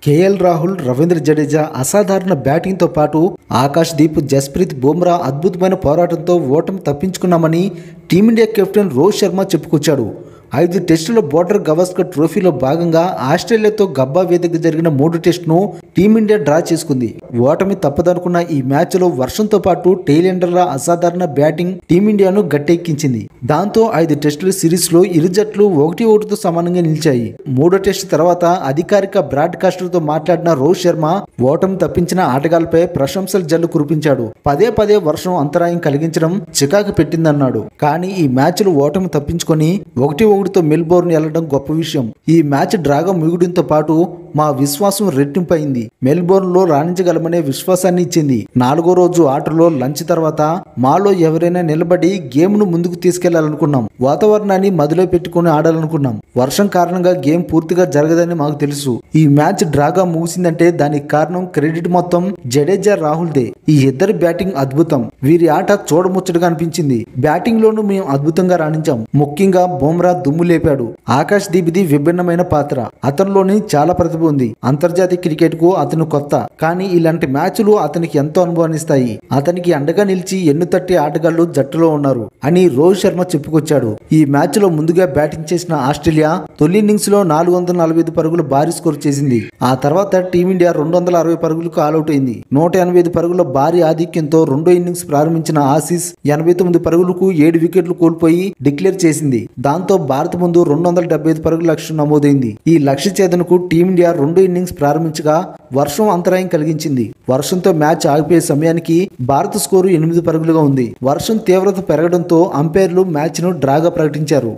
KL Rahul, Ravindra Jadeja అసాధారణ బ్యాటింగ్తో పాటు ఆకాశ్దీప్, జస్ప్రీత్ బుమ్రా అద్భుతమైన పోరాటంతో ఓటమి తప్పించుకున్నామని టీమిండియా కెప్టెన్ రోహిత్ శర్మ చెప్పుకొచ్చాడు. 5 టెస్టుల బోర్డర్ గవాస్కర్ ట్రోఫీలో భాగంగా ఆస్ట్రేలియాతో గబ్బా వేదిక జరిగిన 3 టెస్టును టీమిండియా డ్రా చేసుకుంది. ఓటమి తప్పదనుకున్న ఈ మ్యాచ్లో వర్షంతో పాటు టెయిలెండర్ల అసాధారణ బ్యాటింగ్ టీమిండియాను గట్టెక్కించింది. దాంతో 5 టెస్టుల సిరీస్లో ఇరు జట్లు 1-1తో సమానంగా నిలిచాయి. 3వ టెస్టు తర్వాత అధికారిక బ్రాడ్కాస్టర్తో మాట్లాడిన రోహిత్ శర్మ ఓటమి తప్పించిన ఆటగాళ్లపై ప్రశంసల జల్లు కురిపించాడు. పదే వర్షం అంతరాయం కలిగించడం చికాకు పెట్టిందన్నాడు. కానీ ఈ మ్యాచ్లో ఓటమి తప్పించుకొని 1-1తో మెల్బోర్న్ వెళ్లడం గొప్ప విషయం. ఈ మ్యాచ్ డ్రాగా ముగియడంతో పాటు మా విశ్వాసం రెట్టింపైంది. మెల్బోర్న్ లో రాణించగలమనే విశ్వాసాన్ని ఇచ్చింది. 4వ రోజు ఆటలో లంచ్ తర్వాత మాలో ఎవరైనా నిలబడి గేమ్ ను ముందుకు తీసుకెళ్లాలనుకున్నాం. వాతావరణాన్ని మదిలో పెట్టుకుని ఆడాలనుకున్నాం. వర్షం కారణంగా గేమ్ పూర్తిగా జరగదని మాకు తెలుసు. ఈ మ్యాచ్ డ్రాగా ముగిసిందంటే దానికి కారణం క్రెడిట్ మొత్తం జడేజా, రాహుల్ దే. ఈ ఇద్దరి బ్యాటింగ్ అద్భుతం. వీరి ఆట చూడముచ్చటగా అనిపించింది. బ్యాటింగ్ లోనూ మేము అద్భుతంగా రాణించాం. ముఖ్యంగా బుమ్రా దుమ్ము లేపాడు. ఆకాశ్దీప్ది విభిన్నమైన పాత్ర. అతనిలోని చాలా ప్రతిభ ఉంది. అంతర్జాతీయ క్రికెట్ కు అతను కొత్త, కానీ ఇలాంటి మ్యాచ్లు అతనికి ఎంతో అనుభవాన్నిస్తాయి. అతనికి అండగా నిలిచి ఎన్నుతట్టి ఆటగాళ్లు జట్టులో ఉన్నారు అని రోహిత్ శర్మ చెప్పుకొచ్చాడు. ఈ మ్యాచ్ లో ముందుగా బ్యాటింగ్ చేసిన ఆస్ట్రేలియా తొలి ఇన్నింగ్స్ లో 445 పరుగులు భారీ స్కోర్ చేసింది. ఆ తర్వాత టీమిండియా 260 పరుగులకు ఆల్అౌట్ అయింది. 185 పరుగుల భారీ ఆధిక్యంతో రెండో ఇన్నింగ్స్ ప్రారంభించిన ఆసీస్ 89 పరుగులకు 7 వికెట్లు కోల్పోయి డిక్లేర్ చేసింది. దాంతో భారత్ ముందు 275 పరుగుల లక్ష్యం నమోదైంది. ఈ లక్ష్య ఛేదనకు టీమిండియా రెండో ఇన్నింగ్స్ ప్రారంభించగా వర్షం అంతరాయం కలిగించింది. వర్షంతో మ్యాచ్ ఆగిపోయే సమయానికి భారత స్కోరు 8 పరుగులుగా ఉంది. వర్షం తీవ్రత పెరగడంతో అంపైర్లు మ్యాచ్ ను డ్రాగా ప్రకటించారు.